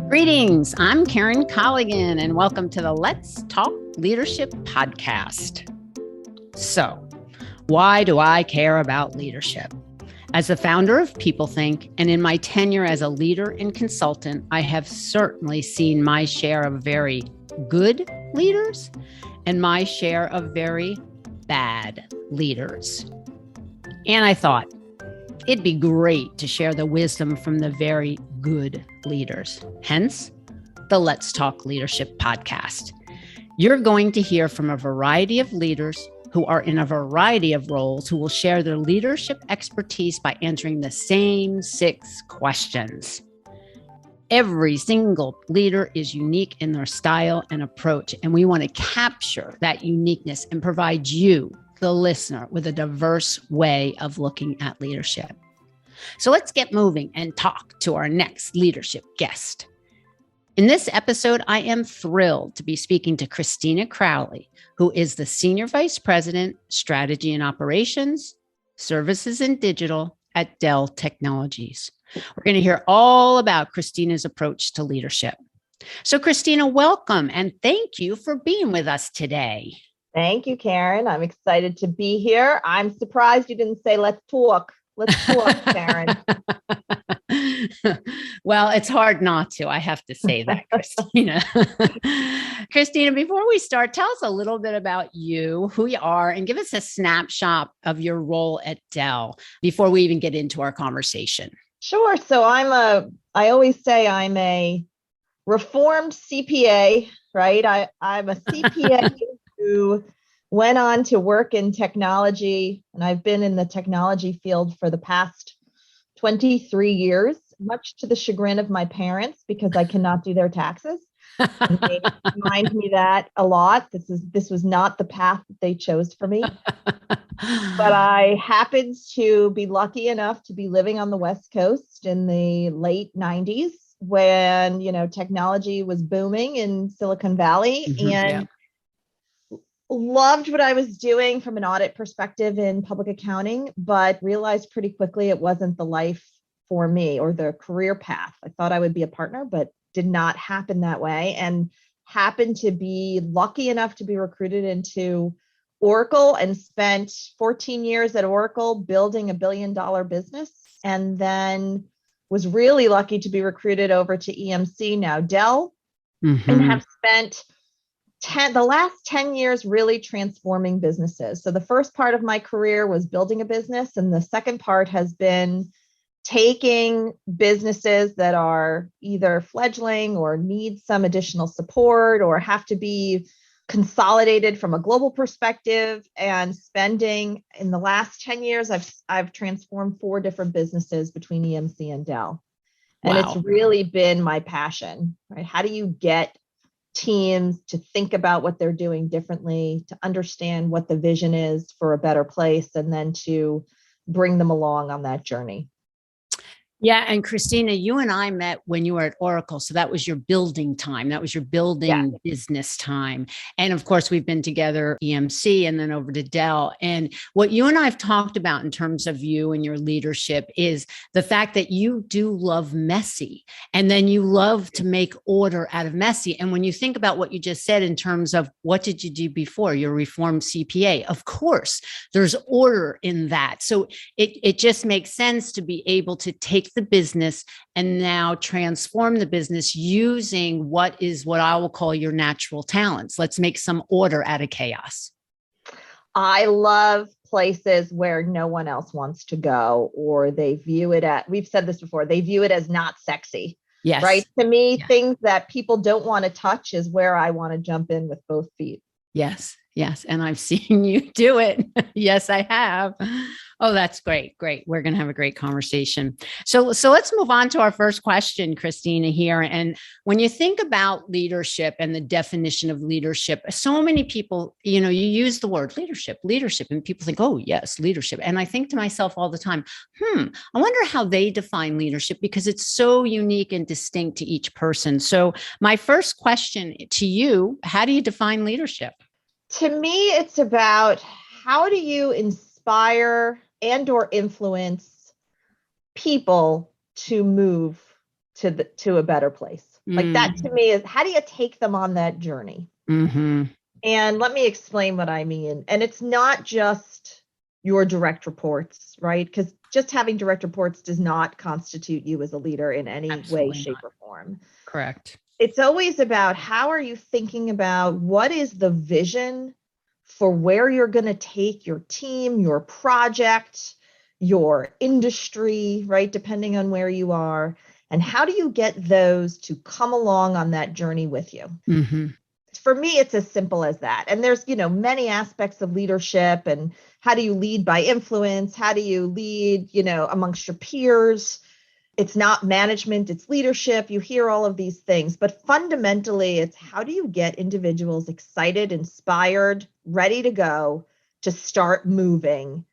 Greetings, I'm Karen Colligan, and welcome to the Let's Talk Leadership podcast. So, why do I care about leadership? As the founder of PeopleThink, and in my tenure as a leader and consultant, I have certainly seen my share of very good leaders and my share of very bad leaders. And I thought, it'd be great to share the wisdom from the very good leaders. Hence, the Let's Talk Leadership podcast. You're going to hear from a variety of leaders who are in a variety of roles who will share their leadership expertise by answering the same 6 questions. Every single leader is unique in their style and approach, and we want to capture that uniqueness and provide you, the listener, with a diverse way of looking at leadership. So let's get moving and talk to our next leadership guest. In this episode, I am thrilled to be speaking to Christina Crowley, who is the Senior Vice President, Strategy and Operations, Services and Digital at Dell Technologies. We're going to hear all about Christina's approach to leadership. So Christina, welcome and thank you for being with us today. Thank you, Karen. I'm excited to be here. I'm surprised you didn't say, let's talk. Let's talk, Karen. Well, it's hard not to. I have to say that, Christina. Christina, before we start, tell us a little bit about you, who you are, and give us a snapshot of your role at Dell before we even get into our conversation. Sure. So I always say I'm a reformed CPA, right? I'm a CPA who went on to work in technology, and I've been in the technology field for the past 23 years, much to the chagrin of my parents because I cannot do their taxes. And they remind me that a lot. This was not the path that they chose for me. But I happened to be lucky enough to be living on the West Coast in the late 90s when, technology was booming in Silicon Valley, and loved what I was doing from an audit perspective in public accounting, but realized pretty quickly it wasn't the life for me or the career path. I thought I would be a partner, but did not happen that way, and happened to be lucky enough to be recruited into Oracle and spent 14 years at Oracle building $1 billion business, and then was really lucky to be recruited over to EMC, now Dell, and have spent the last 10 years really transforming businesses. So the first part of my career was building a business, and the second part has been taking businesses that are either fledgling or need some additional support or have to be consolidated from a global perspective, and spending in the last 10 years, I've transformed 4 different businesses between EMC and Dell. And It's really been my passion, right? How do you get teams to think about what they're doing differently, to understand what the vision is for a better place, and then to bring them along on that journey? Yeah. And Christina, you and I met when you were at Oracle. So that was your building time. That was your building business time. And of course, we've been together EMC and then over to Dell. And what you and I have talked about in terms of you and your leadership is the fact that you do love messy. And then you love to make order out of messy. And when you think about what you just said in terms of what did you do before, your reformed CPA, of course, there's order in that. So it just makes sense to be able to take the business and now transform the business using what I will call your natural talents. Let's make some order out of chaos. I love places where no one else wants to go, or they view it we've said this before, they view it as not sexy. Yes. Right. To me, things that people don't want to touch is where I want to jump in with both feet. Yes. Yes. And I've seen you do it. Yes, I have. Oh, that's great. Great. We're going to have a great conversation. So let's move on to our first question, Christina, here. And when you think about leadership and the definition of leadership, so many people, you use the word leadership, and people think, oh, yes, leadership. And I think to myself all the time, I wonder how they define leadership, because it's so unique and distinct to each person. So my first question to you, how do you define leadership? To me, it's about how do you inspire and or influence people to move to a better place. Like that to me is, how do you take them on that journey? Mm-hmm. And let me explain what I mean. And it's not just your direct reports, right? Because just having direct reports does not constitute you as a leader in any Absolutely way, shape, not. or form. Correct. It's always about, how are you thinking about what is the vision for where you're going to take your team, your project, your industry, right? Depending on where you are. And how do you get those to come along on that journey with you? Mm-hmm. For me, it's as simple as that. And there's, many aspects of leadership, and how do you lead by influence? How do you lead, amongst your peers? It's not management, it's leadership. You hear all of these things, but fundamentally, it's how do you get individuals excited, inspired, ready to go, to start moving.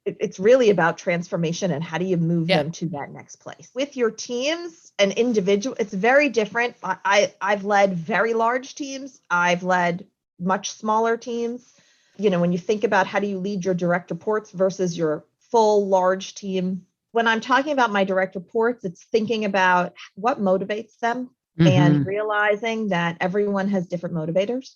It's really about transformation, and how do you move them to that next place. With your teams and individual, it's very different. I've led very large teams. I've led much smaller teams. When you think about how do you lead your direct reports versus your full large team, when I'm talking about my direct reports, it's thinking about what motivates them, and realizing that everyone has different motivators,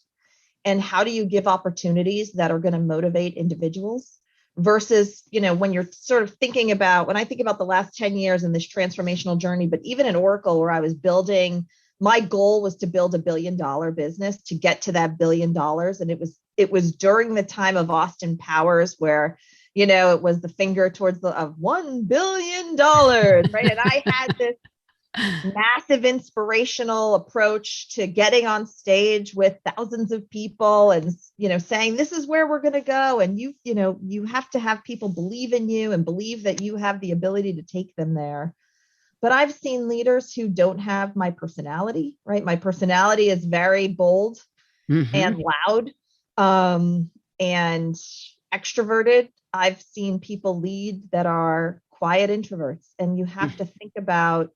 and how do you give opportunities that are going to motivate individuals. Versus, when you're sort of thinking about, when I think about the last 10 years in this transformational journey, but even at Oracle, where I was building, my goal was to build $1 billion business, to get to that $1 billion. And it was during the time of Austin Powers, where, it was the finger towards the of $1 billion, right? And I had this massive inspirational approach to getting on stage with thousands of people, and saying, this is where we're going to go, and you have to have people believe in you and believe that you have the ability to take them there. But I've seen leaders who don't have my personality, right? My personality is very bold and loud, and extroverted. I've seen people lead that are quiet introverts, and you have to think about,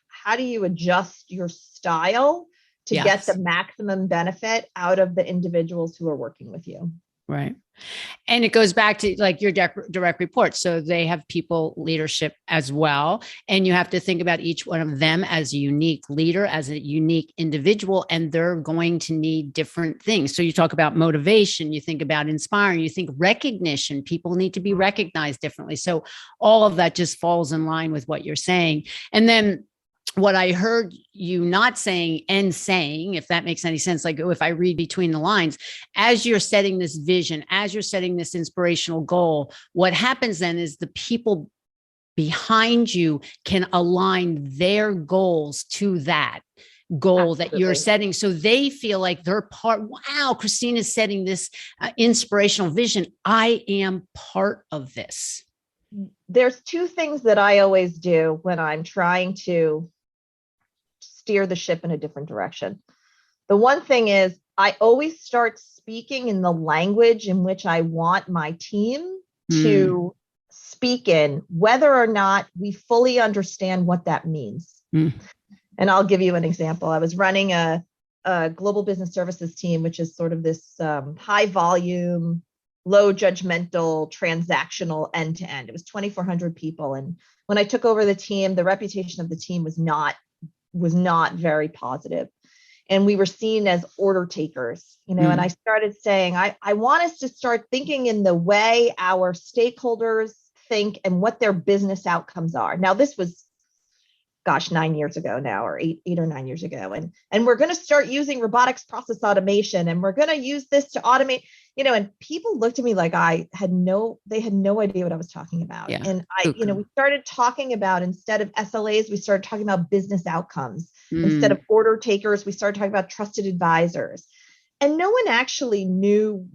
how do you adjust your style to get the maximum benefit out of the individuals who are working with you. Right. And it goes back to like your direct reports. So they have people leadership as well. And you have to think about each one of them as a unique leader, as a unique individual, and they're going to need different things. So you talk about motivation, you think about inspiring, you think recognition. People need to be recognized differently. So all of that just falls in line with what you're saying. And then what I heard you not saying and saying, if that makes any sense, like if I read between the lines, as you're setting this vision, as you're setting this inspirational goal, what happens then is the people behind you can align their goals to that goal Absolutely. That you're setting. So they feel like they're part. Wow, Christina's setting this inspirational vision. I am part of this. There's two things that I always do when I'm trying to steer the ship in a different direction. The one thing is, I always start speaking in the language in which I want my team to speak in, whether or not we fully understand what that means. And I'll give you an example. I was running a global business services team, which is sort of this high volume, low judgmental, transactional end to end. It was 2,400 people. And when I took over the team, the reputation of the team was not very positive. And we were seen as order takers, and I started saying, I want us to start thinking in the way our stakeholders think and what their business outcomes are. Now, this was, 9 years ago now, or eight or 9 years ago. And we're going to start using robotics process automation, and we're going to use this to automate, and people looked at me like they had no idea what I was talking about. Yeah. And we started talking about, instead of SLAs, we started talking about business outcomes. Instead of order takers, we started talking about trusted advisors. And no one actually knew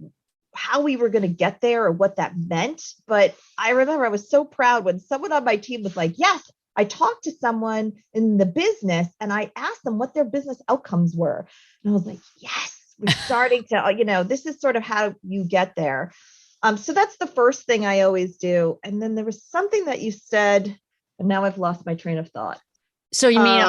how we were going to get there or what that meant. But I remember I was so proud when someone on my team was like, yes, I talked to someone in the business and I asked them what their business outcomes were. And I was like, yes, we're starting to, this is sort of how you get there. So that's the first thing I always do. And then there was something that you said, and now I've lost my train of thought. So you mean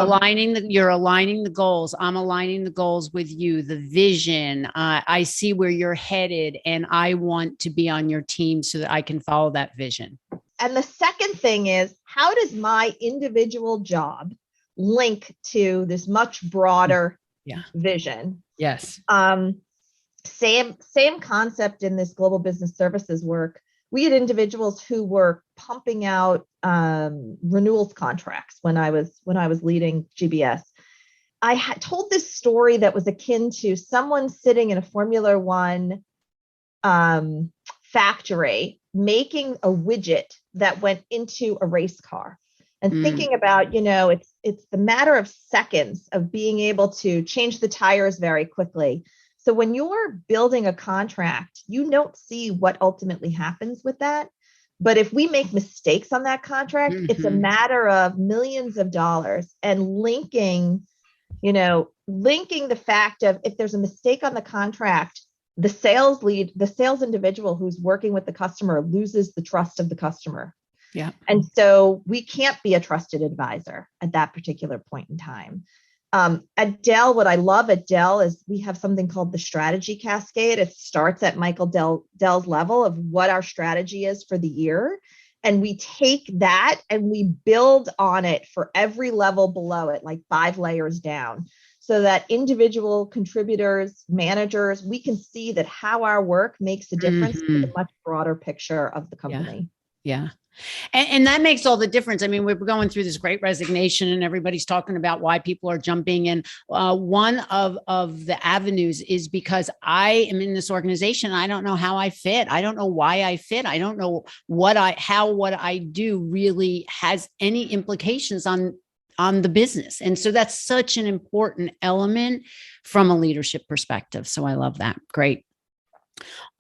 you're aligning the goals. I'm aligning the goals with you, the vision. I see where you're headed and I want to be on your team so that I can follow that vision. And the second thing is, how does my individual job link to this much broader vision. Yes. Same concept in this global business services work. We had individuals who were pumping out renewals contracts when I was leading GBS. I had told this story that was akin to someone sitting in a Formula One factory making a widget that went into a race car, and thinking about, it's the matter of seconds of being able to change the tires very quickly. So when you're building a contract, you don't see what ultimately happens with that. But if we make mistakes on that contract, it's a matter of millions of dollars, and linking the fact of, if there's a mistake on the contract, the sales individual who's working with the customer loses the trust of the customer. Yeah. And so we can't be a trusted advisor at that particular point in time. At Dell, what I love at Dell is we have something called the strategy cascade. It starts at Michael Dell's level of what our strategy is for the year. And we take that and we build on it for every level below it, like 5 layers down, so that individual contributors, managers, we can see that how our work makes a difference to the much broader picture of the company. Yeah. And that makes all the difference. I mean, we're going through this great resignation and everybody's talking about why people are jumping in. One of the avenues is because I am in this organization. I don't know how I fit. I don't know why I fit. I don't know what I do really has any implications on the business. And so that's such an important element from a leadership perspective. So I love that. Great.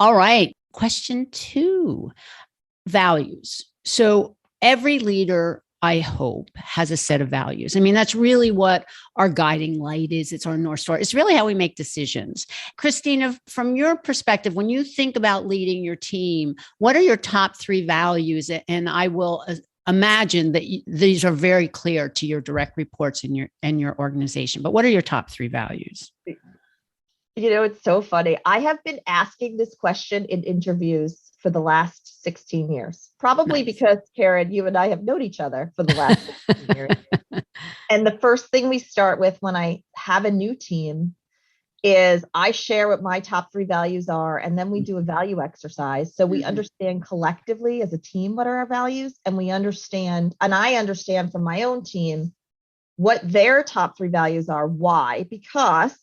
All right. Question 2, values. So every leader, I hope, has a set of values. I mean, that's really what our guiding light is. It's our North Star. It's really how we make decisions. Christina, from your perspective, when you think about leading your team, what are your top 3 values? And I will imagine that these are very clear to your direct reports in your organization. But what are your top 3 values? It's so funny. I have been asking this question in interviews for the last 16 years, probably because, Karen, you and I have known each other for the last 16 years. And the first thing we start with when I have a new team is I share what my top 3 values are, and then we do a value exercise. So we understand collectively as a team what are our values, and I understand from my own team what their top 3 values are. Why? Because,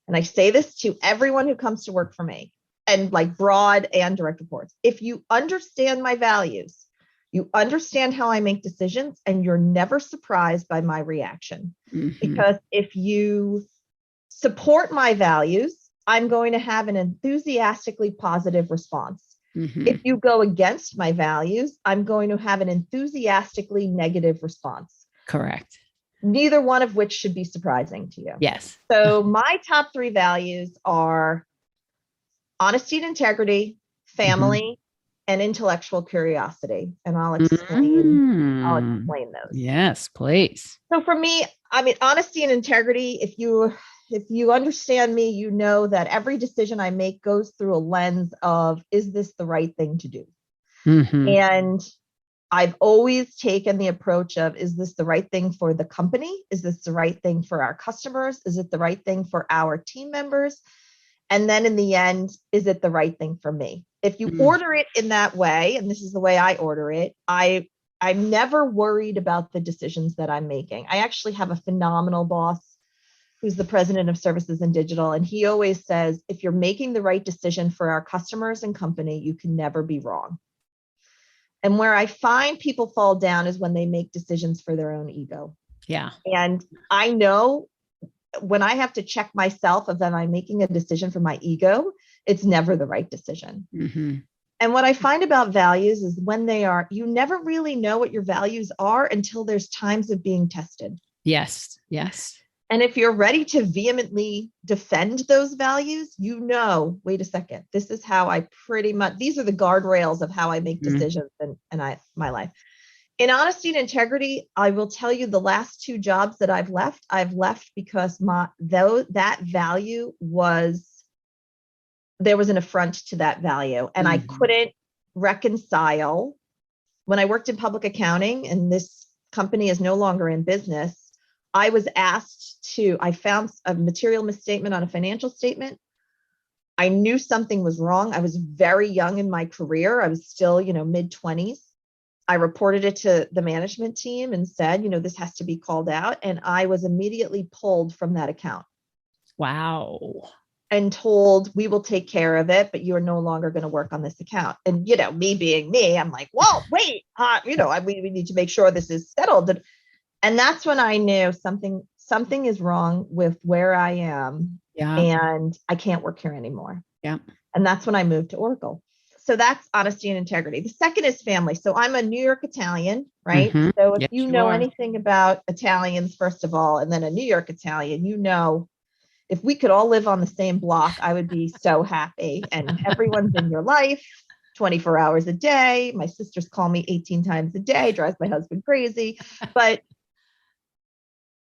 and I say this to everyone who comes to work for me, and like broad and direct reports, if you understand my values, you understand how I make decisions, and you're never surprised by my reaction. Because if you support my values, I'm going to have an enthusiastically positive response. If you go against my values, I'm going to have an enthusiastically negative response. Correct. Neither one of which should be surprising to you. Yes. So my top 3 values are honesty and integrity, family, and intellectual curiosity. And I'll explain those. Yes, please. So for me, I mean, honesty and integrity, if you understand me, you know that every decision I make goes through a lens of, is this the right thing to do? And I've always taken the approach of, is this the right thing for the company? Is this the right thing for our customers? Is it the right thing for our team members? And then in the end, is it the right thing for me? If you order it in that way, and this is the way I order it, I'm never worried about the decisions that I'm making. I actually have a phenomenal boss who's the president of services and digital. And he always says, if you're making the right decision for our customers and company, you can never be wrong. And where I find people fall down is when they make decisions for their own ego. Yeah. And I know when I have to check myself of, am I making a decision for my ego? It's never the right decision. And what I find about values is when you never really know what your values are until there's times of being tested. Yes. Yes. And if you're ready to vehemently defend those values, wait a second, this is how I these are the guardrails of how I make decisions in my life. In honesty and integrity, I will tell you the last 2 jobs that I've left because that value there was an affront to that value. And I couldn't reconcile. When I worked in public accounting and this company is no longer in business, I found a material misstatement on a financial statement. I knew something was wrong. I was very young in my career. I was still, mid-20s. I reported it to the management team and said, this has to be called out. And I was immediately pulled from that account. Wow. And told, we will take care of it, but you're no longer going to work on this account. And, me being me, I'm like, whoa, wait, we need to make sure this is settled. And that's when I knew something is wrong with where I am. Yeah. And I can't work here anymore. Yeah. And that's when I moved to Oracle. So that's honesty and integrity. The second is family. So I'm a New York Italian, right? Mm-hmm. So if Yes, you know are. anything about Italians, first of all, and then a New York Italian, if we could all live on the same block, I would be so happy. And everyone's in your life 24 hours a day. My sisters call me 18 times a day, drives my husband crazy. But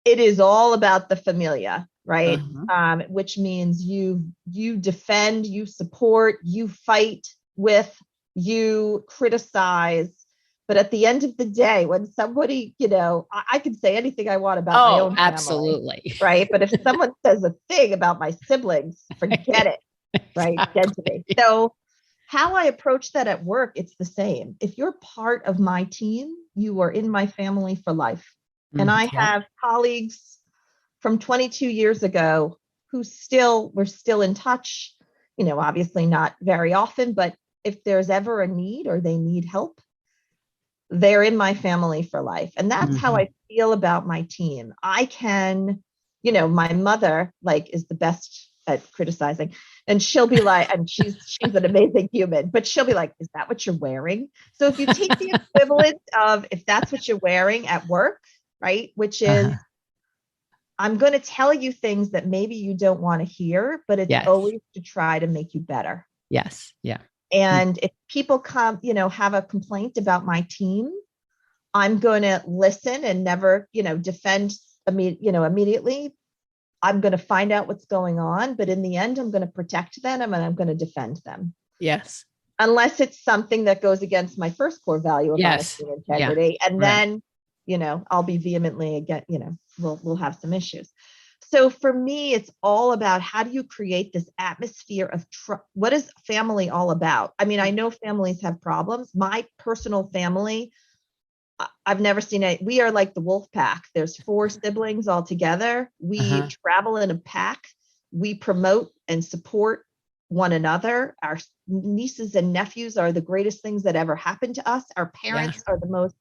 it is all about the familia, right? Uh-huh. Which means you defend, you support, you fight with, you criticize. But at the end of the day, when somebody, I can say anything I want about my own family, absolutely. right? But if someone says a thing about my siblings, forget it, right? Dead to me. So how I approach that at work, it's the same. If you're part of my team, you are in my family for life. And I have colleagues from 22 years ago who we're still in touch, obviously not very often, but if there's ever a need or they need help, they're in my family for life. And that's how I feel about my team. I can, my mother is the best at criticizing, and she'll be like, and she's an amazing human, but she'll be like, is that what you're wearing? So if you take the equivalent of, if that's what you're wearing at work, right, which is, I'm going to tell you things that maybe you don't want to hear, but it's always to try to make you better. Yes. Yeah. And if people come, have a complaint about my team, I'm going to listen and never, defend immediately. I'm going to find out what's going on, but in the end, I'm going to protect them and I'm going to defend them. Yes. Unless it's something that goes against my first core value of honesty and integrity. And then, I'll be vehemently again, we'll have some issues. So for me, it's all about, how do you create this atmosphere of trust? What is family all about? I mean, I know families have problems. My personal family, I've never seen it. We are like the wolf pack. There's 4 siblings all together. We travel in a pack. We promote and support one another. Our nieces and nephews are the greatest things that ever happened to us. Our parents are the most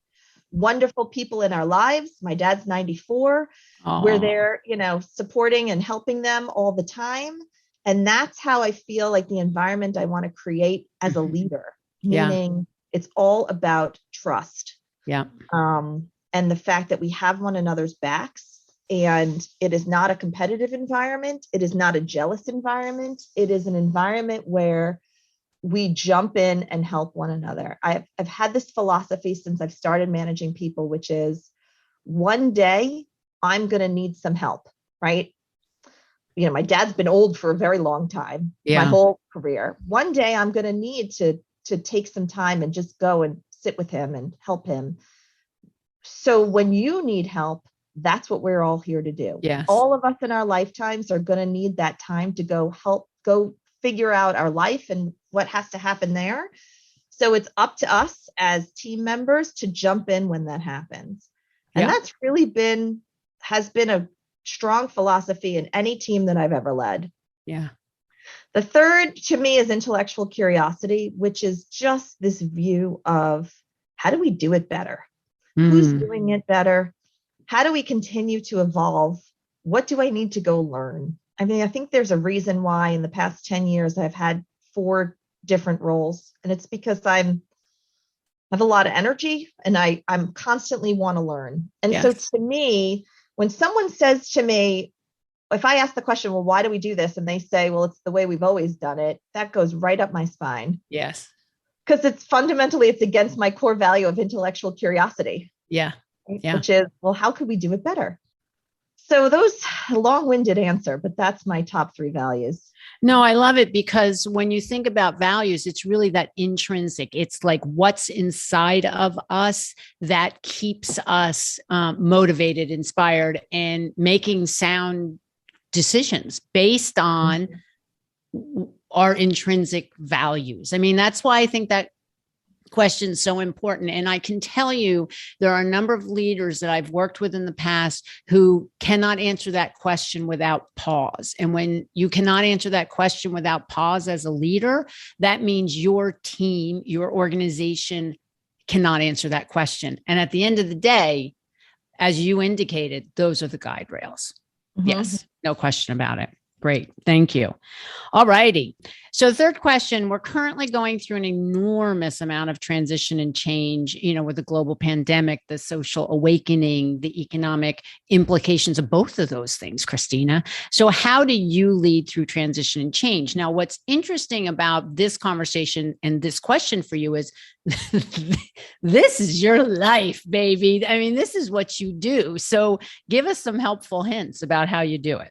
wonderful people in our lives. My dad's 94. We're there, supporting and helping them all the time. And that's how I feel like the environment I want to create as a leader, meaning it's all about trust. Yeah. And the fact that we have one another's backs, and it is not a competitive environment. It is not a jealous environment. It is an environment where we jump in and help one another. I've had this philosophy since I've started managing people, which is, one day I'm going to need some help, right? My dad's been old for a very long time, my whole career. One day I'm going to need to take some time and just go and sit with him and help him. So when you need help, that's what we're all here to do. Yes. All of us in our lifetimes are going to need that time to go figure out our life and what has to happen there. So it's up to us as team members to jump in when that happens. And that's really has been a strong philosophy in any team that I've ever led. Yeah. The third to me is intellectual curiosity, which is just this view of, how do we do it better? Who's doing it better? How do we continue to evolve? What do I need to go learn? I mean, I think there's a reason why in the past 10 years I've had 4 different roles, and it's because I have a lot of energy and I'm constantly want to learn. And so to me, when someone says to me, if I ask the question, well, why do we do this? And they say, well, it's the way we've always done it. That goes right up my spine. Yes. Because it's against my core value of intellectual curiosity. Yeah. Which is, well, how could we do it better? So those long-winded answer, but that's my top 3 values. No, I love it because when you think about values, it's really that intrinsic. It's like what's inside of us that keeps us motivated, inspired, and making sound decisions based on our intrinsic values. I mean, that's why I think that question is so important. And I can tell you, there are a number of leaders that I've worked with in the past who cannot answer that question without pause. And when you cannot answer that question without pause as a leader, that means your team, your organization cannot answer that question. And at the end of the day, as you indicated, those are the guide rails. Yes, no question about it. Great. Thank you. All righty. So third question, we're currently going through an enormous amount of transition and change, with the global pandemic, the social awakening, the economic implications of both of those things, Christina. So how do you lead through transition and change? Now, what's interesting about this conversation and this question for you is this is your life, baby. I mean, this is what you do. So give us some helpful hints about how you do it.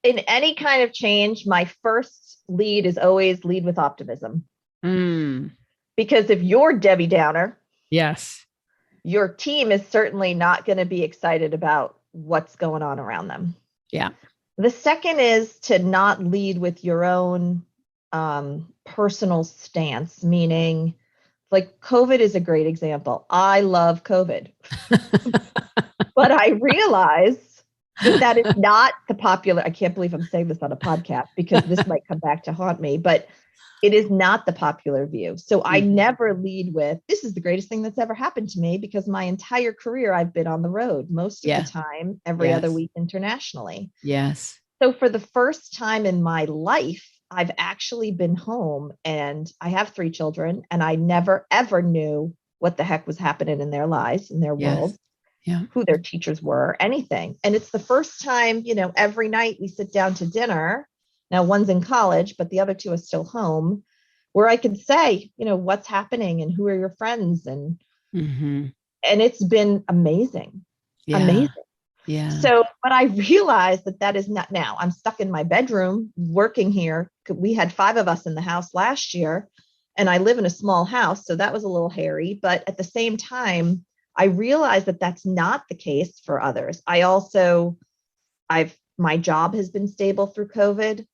In any kind of change, my first lead is always lead with optimism. Because if you're Debbie Downer, yes, your team is certainly not going to be excited about what's going on around them. Yeah. The second is to not lead with your own personal stance, meaning like COVID is a great example. I love COVID, but I realize that is not the popular, I can't believe I'm saying this on a podcast because this might come back to haunt me, but it is not the popular view. So I never lead with, this is the greatest thing that's ever happened to me, because my entire career I've been on the road most of the time, every other week internationally. Yes. So for the first time in my life, I've actually been home, and I have 3 children, and I never, ever knew what the heck was happening in their lives, in their world. Who their teachers were, anything. And it's the first time, every night we sit down to dinner. Now one's in college, but the other 2 are still home, where I can say, what's happening and who are your friends. And it's been amazing. Amazing. Yeah. So, but I realized that is not, now I'm stuck in my bedroom working here. We had 5 of us in the house last year, and I live in a small house. So that was a little hairy, but at the same time, I realized that that's not the case for others. My job has been stable through COVID.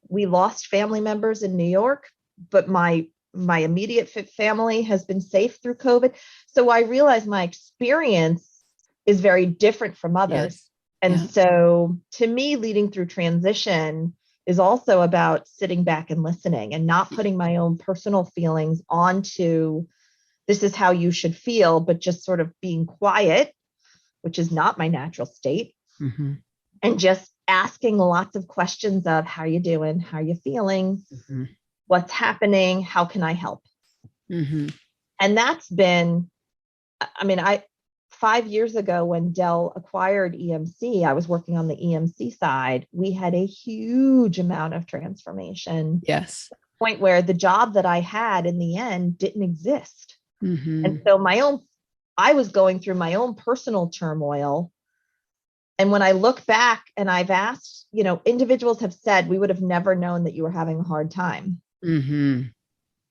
We lost family members in New York, but my immediate family has been safe through COVID. So I realized my experience is very different from others. Yes. And so to me, leading through transition is also about sitting back and listening and not putting my own personal feelings onto this is how you should feel, but just sort of being quiet, which is not my natural state, and just asking lots of questions of how you doing, how you feeling, what's happening, how can I help? And that's been, 5 years ago when Dell acquired EMC, I was working on the EMC side. We had a huge amount of transformation. Yes. To the point where the job that I had in the end didn't exist. And so I was going through my own personal turmoil. And when I look back and I've asked, individuals have said, we would have never known that you were having a hard time.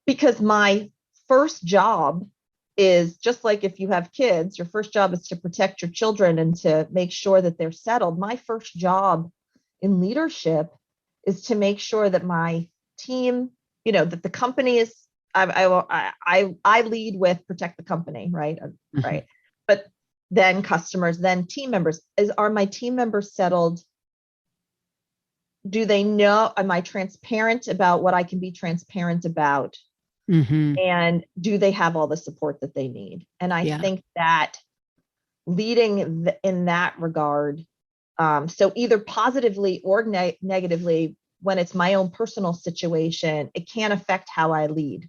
Because my first job is just like if you have kids, your first job is to protect your children and to make sure that they're settled. My first job in leadership is to make sure that my team, that the company is, I lead with protect the company, right? Right. But then customers, then team members. Are my team members settled? Do they know? Am I transparent about what I can be transparent about? And do they have all the support that they need? And I think that leading in that regard, so either positively or negatively, when it's my own personal situation, it can affect how I lead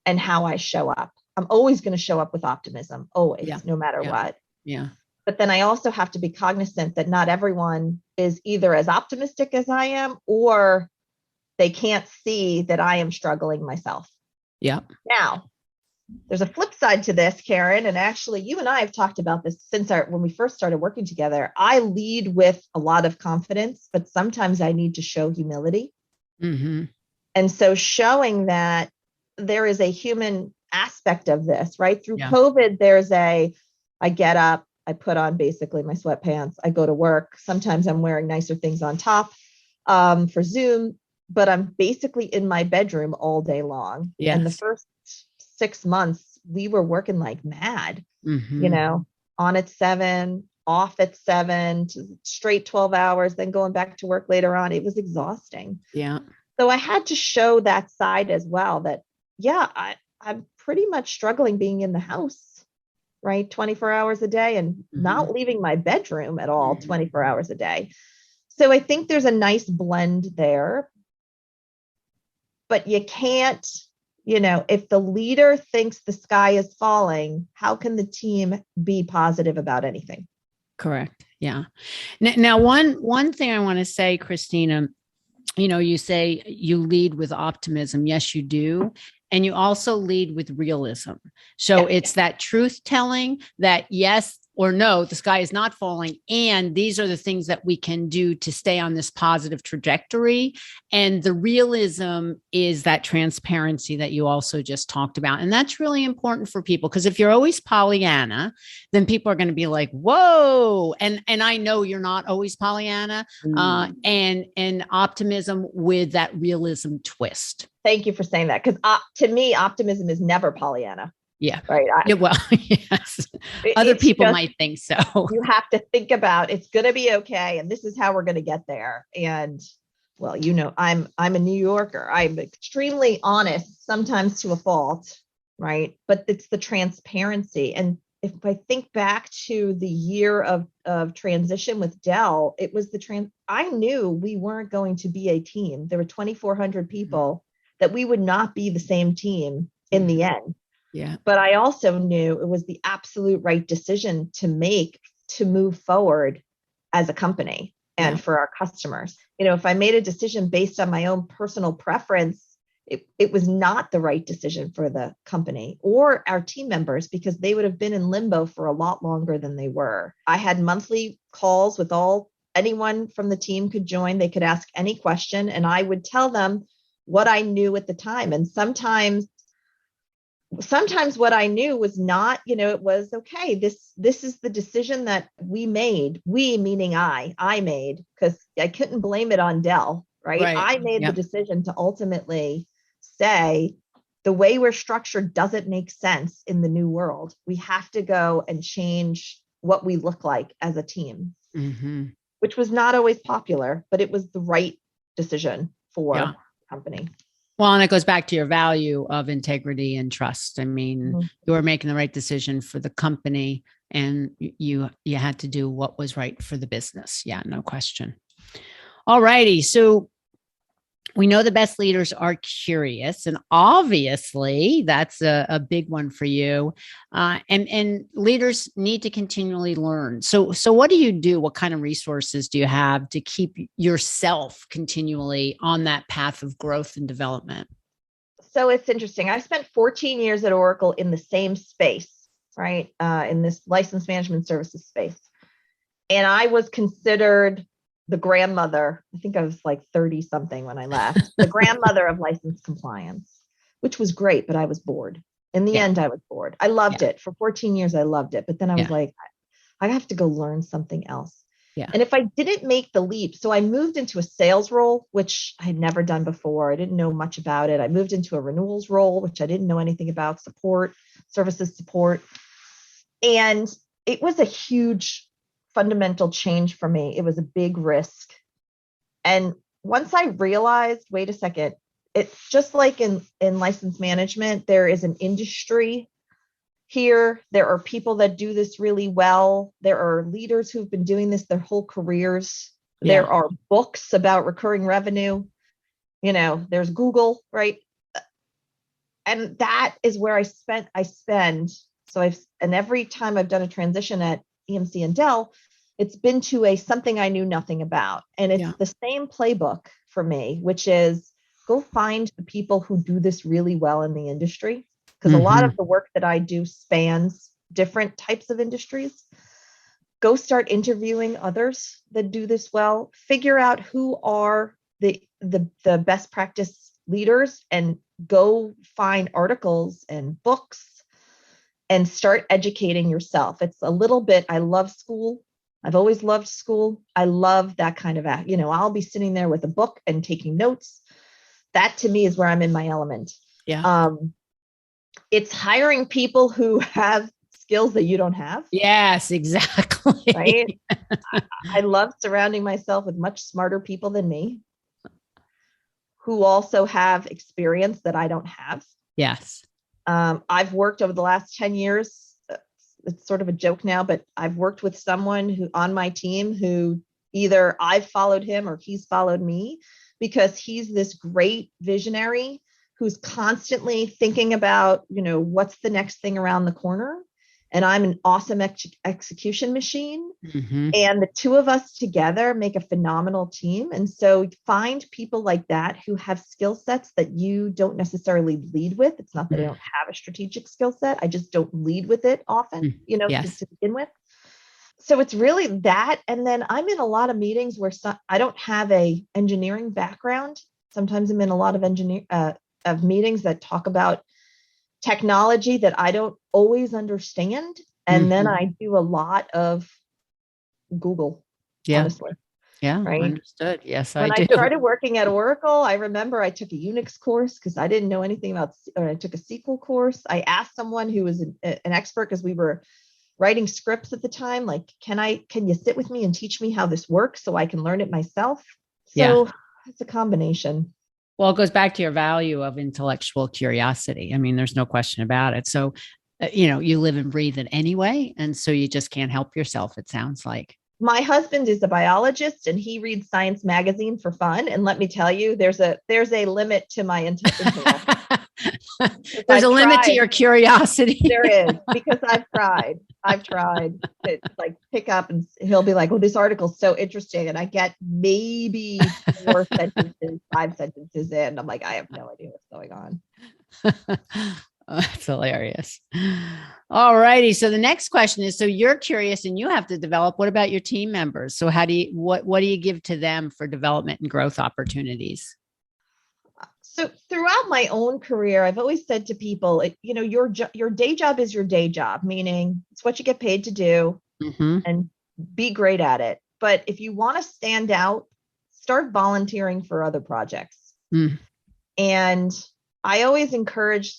and how I show up. I'm always going to show up with optimism, always, no matter what. But then I also have to be cognizant that not everyone is either as optimistic as I am, or they can't see that I am struggling myself. Now, there's a flip side to this, Karen. And actually, you and I have talked about this since when we first started working together. I lead with a lot of confidence, but sometimes I need to show humility. Mm-hmm. And so showing that there is a human aspect of this, right? Through Yeah. COVID, I get up, I put on basically my sweatpants, I go to work. Sometimes I'm wearing nicer things on top for Zoom, but I'm basically in my bedroom all day long. Yes. And the first 6 months, we were working like mad, Mm-hmm. On at 7, off at 7, straight 12 hours, then going back to work later on. It was exhausting. Yeah. So I had to show that side as well, that, I'm pretty much struggling being in the house, right? 24 hours a day and not leaving my bedroom at all 24 hours a day. So I think there's a nice blend there, but you can't, if the leader thinks the sky is falling, how can the team be positive about anything? Correct. Yeah. Now, one thing I want to say, Christina, you say you lead with optimism. Yes, you do. And you also lead with realism. So it's that truth telling that yes or no, the sky is not falling. And these are the things that we can do to stay on this positive trajectory. And the realism is that transparency that you also just talked about. And that's really important for people, because if you're always Pollyanna, then people are going to be like, whoa. And I know you're not always Pollyanna, and optimism with that realism twist. Thank you for saying that. Because to me, optimism is never Pollyanna. Yeah. Right. Yes. Other people might think so. You have to think about it's going to be okay. And this is how we're going to get there. And well, I'm a New Yorker. I'm extremely honest, sometimes to a fault. Right. But it's the transparency. And if I think back to the year of transition with Dell, it was I knew we weren't going to be a team. There were 2,400 people that we would not be the same team in the end. Yeah. But I also knew it was the absolute right decision to make to move forward as a company and for our customers. If I made a decision based on my own personal preference, it was not the right decision for the company or our team members, because they would have been in limbo for a lot longer than they were. I had monthly calls with anyone from the team could join. They could ask any question and I would tell them what I knew at the time. And sometimes what I knew was not, it was okay. This is the decision that we made. We, meaning I made, because I couldn't blame it on Dell, right? I made the decision to ultimately say the way we're structured doesn't make sense in the new world. We have to go and change what we look like as a team, which was not always popular, but it was the right decision for the company. Well, and it goes back to your value of integrity and trust. I mean, you were making the right decision for the company, and you had to do what was right for the business. Yeah, no question. All righty. So we know the best leaders are curious, and obviously that's a big one for you. And leaders need to continually learn. So what do you do? What kind of resources do you have to keep yourself continually on that path of growth and development? So it's interesting. I spent 14 years at Oracle in the same space, right? In this license management services space. And I was considered the grandmother. I think I was like 30 something when I left, the grandmother of license compliance, which was great, but I was bored. In the end, I was bored. I loved it. For 14 years, I loved it. But then I was like, I have to go learn something else. And if I didn't make the leap, so I moved into a sales role, which I had never done before. I didn't know much about it. I moved into a renewals role, which I didn't know anything about, services support. And it was a huge fundamental change for me. It was a big risk. And once I realized, wait a second, it's just like in license management, there is an industry here. There are people that do this really well. There are leaders who've been doing this their whole careers. There are books about recurring revenue. There's Google, right? And that is where I spend. So and every time I've done a transition at EMC and Dell, it's been to something I knew nothing about. And it's the same playbook for me, which is go find the people who do this really well in the industry because a lot of the work that I do spans different types of industries. Go start interviewing others that do this well. Figure out who are the best practice leaders and go find articles and books and start educating yourself. It's a little bit, I love school. I've always loved school. I love that kind of, I'll be sitting there with a book and taking notes. That to me is where I'm in my element. Yeah. It's hiring people who have skills that you don't have. Yes, exactly. Right. I love surrounding myself with much smarter people than me who also have experience that I don't have. Yes. I've worked over the last 10 years. It's sort of a joke now, but I've worked with someone who on my team who either I've followed him or he's followed me because he's this great visionary who's constantly thinking about, what's the next thing around the corner. And I'm an awesome execution machine. And the two of us together make a phenomenal team. And so find people like that who have skill sets that you don't necessarily lead with. It's not that I don't have a strategic skill set. I just don't lead with it often, to begin with. So it's really that. And then I'm in a lot of meetings where I don't have a engineering background. Sometimes I'm in a lot of meetings that talk about technology that I don't always understand. And then I do a lot of Google, honestly. Yeah, right. Understood. Yes, when I do. I started working at Oracle, I remember I took a Unix course because I didn't know anything about, or I took a SQL course. I asked someone who was an expert because we were writing scripts at the time, like, can you sit with me and teach me how this works so I can learn it myself? So it's a combination. Well, it goes back to your value of intellectual curiosity. I mean, there's no question about it. So, you live and breathe it anyway. And so you just can't help yourself, it sounds like. My husband is a biologist and he reads Science magazine for fun. And let me tell you, there's a limit to my intellect. There's a limit to your curiosity. There is, because I've tried to like pick up and he'll be like, well, this article's so interesting. And I get maybe 4 sentences, 5 sentences in. I'm like, I have no idea what's going on. That's hilarious. All righty. So the next question is, so you're curious and you have to develop. What about your team members? So what do you give to them for development and growth opportunities? So throughout my own career, I've always said to people, your day job is your day job, meaning it's what you get paid to do and be great at it. But if you want to stand out, start volunteering for other projects. And I always encourage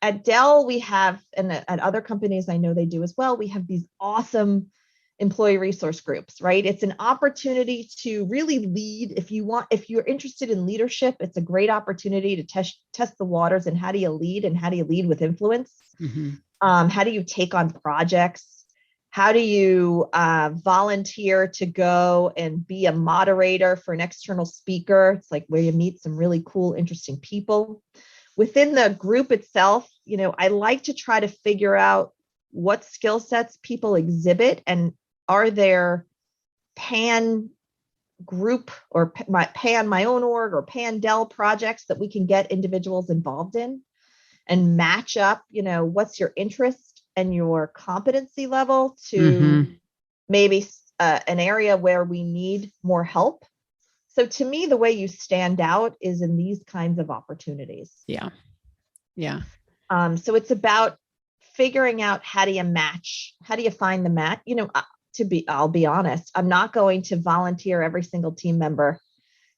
at Dell, we have, and at other companies, I know they do as well, we have these awesome employee resource groups, right? It's an opportunity to really lead. If you're interested in leadership, it's a great opportunity to test the waters and how do you lead and how do you lead with influence? How do you take on projects? How do you volunteer to go and be a moderator for an external speaker? It's like where you meet some really cool, interesting people. Within the group itself, I like to try to figure out what skill sets people exhibit and are there pan group or my own org or pan Dell projects that we can get individuals involved in and match up, what's your interest and your competency level to maybe an area where we need more help. So to me, the way you stand out is in these kinds of opportunities. Yeah. So it's about figuring out how do you find the match? I'll be honest, I'm not going to volunteer every single team member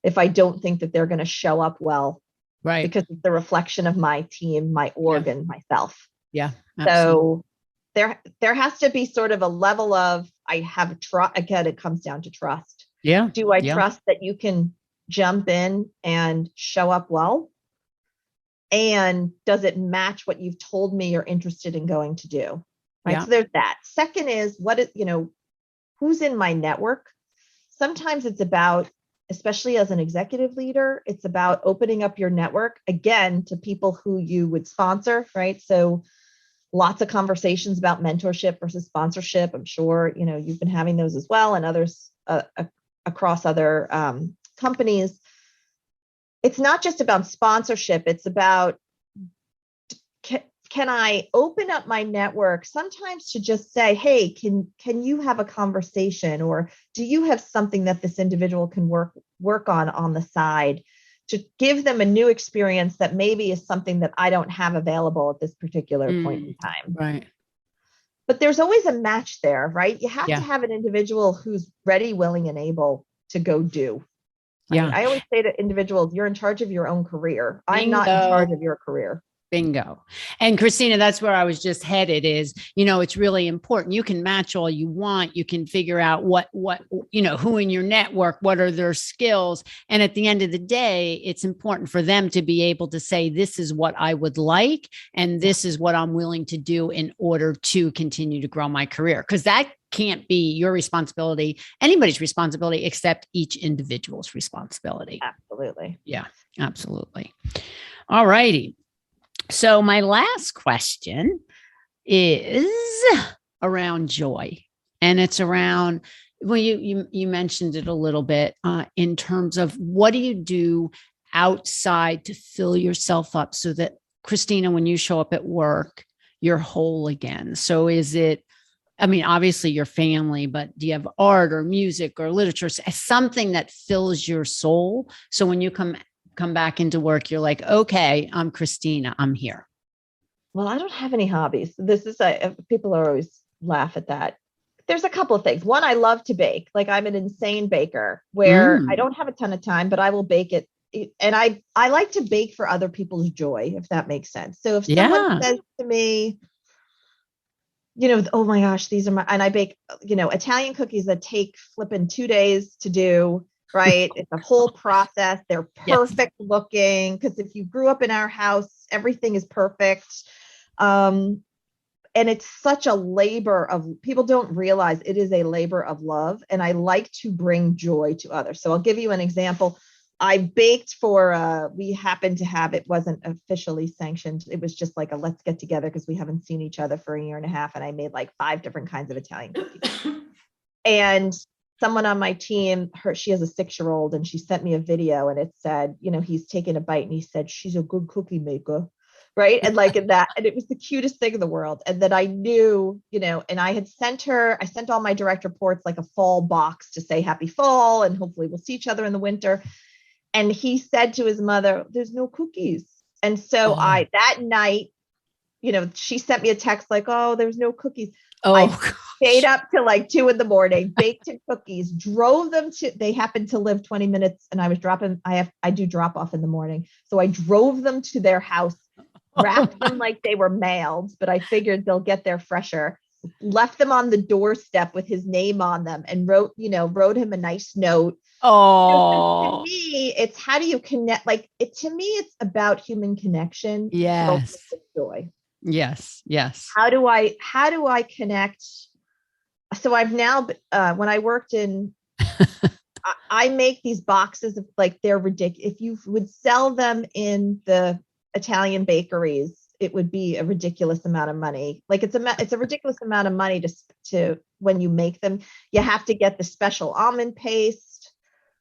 if I don't think that they're going to show up well. Right. Because it's the reflection of my team, my org, and myself. Yeah. Absolutely. So there has to be sort of a level of, I have trust. Again, it comes down to trust. Yeah. Do I trust that you can jump in and show up well? And does it match what you've told me you're interested in going to do? Right. Yeah. So there's that. Second is who's in my network? Sometimes it's about, especially as an executive leader, it's about opening up your network again to people who you would sponsor, right? So lots of conversations about mentorship versus sponsorship. I'm sure, you've been having those as well, and others across other companies. It's not just about sponsorship. It's about, can I open up my network sometimes to just say, hey, can you have a conversation, or do you have something that this individual can work on the side, to give them a new experience that maybe is something that I don't have available at this particular point in time. Right. But there's always a match there, right? You have Yeah. to have an individual who's ready, willing, and able to go do. Yeah. I always say to individuals, you're in charge of your own career. Bingo. I'm not in charge of your career. Bingo. And Christina, that's where I was just headed is, it's really important. You can match all you want. You can figure out what, who in your network, what are their skills. And at the end of the day, it's important for them to be able to say, this is what I would like, and this is what I'm willing to do in order to continue to grow my career. Because that can't be your responsibility, anybody's responsibility, except each individual's responsibility. Absolutely. Yeah, absolutely. All righty. So my last question is around joy, and it's around, well, you mentioned it a little bit in terms of what do you do outside to fill yourself up so that, Christina, when you show up at work, you're whole again. So is it, obviously your family, but do you have art or music or literature, something that fills your soul? So when you come back into work, you're like, okay, I'm Christina, I'm here. Well, I don't have any hobbies. This is people always laugh at that. There's a couple of things. One, I love to bake. Like, I'm an insane baker where I don't have a ton of time, but I will bake it. And I like to bake for other people's joy, if that makes sense. So if someone says to me, oh my gosh, these are and I bake, Italian cookies that take flipping 2 days to do. Right. It's a whole process. They're perfect looking, because if you grew up in our house, everything is perfect. And it's such a labor of, people don't realize it is a labor of love. And I like to bring joy to others. So I'll give you an example. I baked for, we happened to have, it wasn't officially sanctioned. It was just like a let's get together because we haven't seen each other for a year and a half. And I made like 5 different kinds of Italian cookies. And someone on my team, she has a 6-year-old, and she sent me a video, and it said, he's taking a bite and he said, she's a good cookie maker. Right. And like that. And it was the cutest thing in the world. And then I knew, and I sent all my direct reports like a fall box to say happy fall, and hopefully we'll see each other in the winter. And he said to his mother, there's no cookies. And so that night, she sent me a text like, oh, there's no cookies. I stayed up till like 2 a.m, baked him cookies, drove them they happened to live 20 minutes, and I was I do drop off in the morning. So I drove them to their house, wrapped them like they were mailed, but I figured they'll get there fresher, left them on the doorstep with his name on them, and wrote him a nice note. To me, it's how do you connect? To me, it's about human connection. Yes. Joy. Yes. Yes. How do I connect? So I've now, when I worked in, I make these boxes of they're ridiculous. If you would sell them in the Italian bakeries, it would be a ridiculous amount of money. It's a ridiculous amount of money to when you make them. You have to get the special almond paste.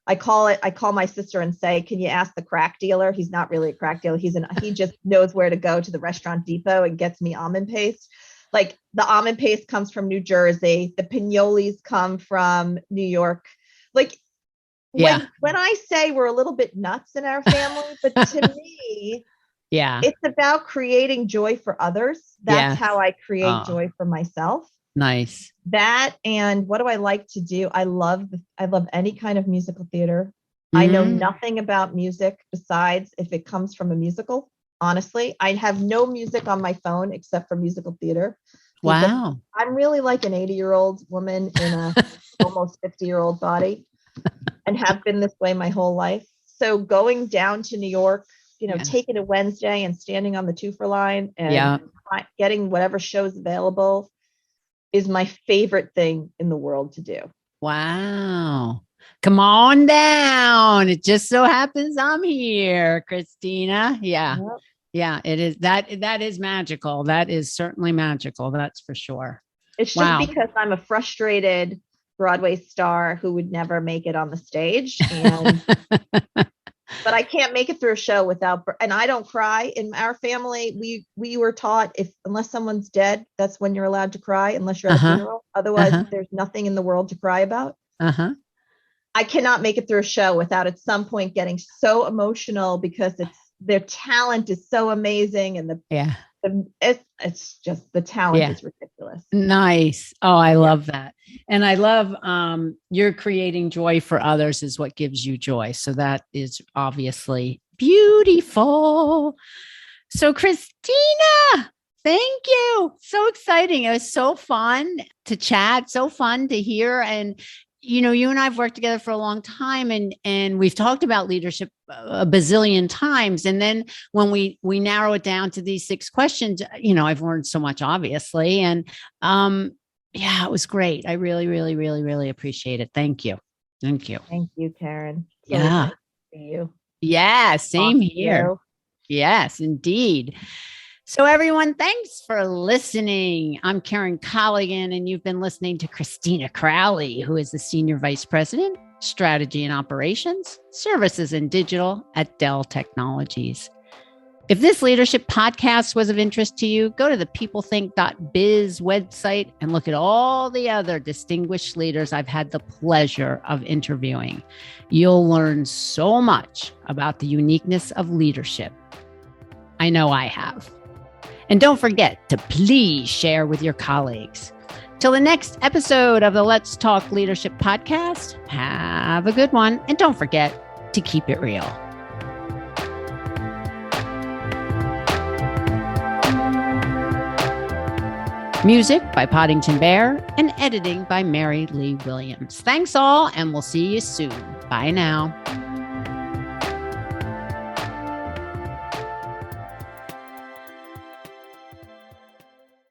I call my sister and say, can you ask the crack dealer? He's not really a crack dealer. He just knows where to go to the Restaurant Depot and gets me almond paste. Like, the almond paste comes from New Jersey. The pinoles come from New York. When I say we're a little bit nuts in our family, but to me, it's about creating joy for others. That's how I create joy for myself. Nice. That, and what do I like to do? I love any kind of musical theater. I know nothing about music besides if it comes from a musical. Honestly, I have no music on my phone except for musical theater. Wow. I'm really like an 80-year-old woman in a almost 50-year-old body, and have been this way my whole life. So going down to New York, taking a Wednesday and standing on the 2 for line and getting whatever shows available is my favorite thing in the world to do. Wow. Come on down. It just so happens I'm here, Christina. Yeah. Yep. Yeah, it is. That is magical. That is certainly magical. That's for sure. It's just because I'm a frustrated Broadway star who would never make it on the stage. And But I can't make it through a show without, and I don't cry. In our family, we were taught unless someone's dead, that's when you're allowed to cry, unless you're at a funeral. Otherwise, there's nothing in the world to cry about. I cannot make it through a show without at some point getting so emotional because their talent is so amazing, and it's just the talent is ridiculous. Nice. Oh, I love that. And I love you're creating joy for others is what gives you joy. So that is obviously beautiful. So Christina, thank you. So exciting. It was so fun to chat, so fun to hear. And you and I've worked together for a long time, and we've talked about leadership a bazillion times. And then when we narrow it down to these 6 questions, I've learned so much, obviously. And it was great. I really, really, really, really appreciate it. Thank you. Thank you. Thank you, Karen. So nice to see you. Yeah, same here. Yes, indeed. So everyone, thanks for listening. I'm Karen Colligan, and you've been listening to Christina Crowley, who is the Senior Vice President, Strategy and Operations, Services and Digital at Dell Technologies. If this leadership podcast was of interest to you, go to the peoplethink.biz website and look at all the other distinguished leaders I've had the pleasure of interviewing. You'll learn so much about the uniqueness of leadership. I know I have. And don't forget to please share with your colleagues. Till the next episode of the Let's Talk Leadership podcast, have a good one. And don't forget to keep it real. Music by Poddington Bear and editing by Mary Lee Williams. Thanks all, and we'll see you soon. Bye now.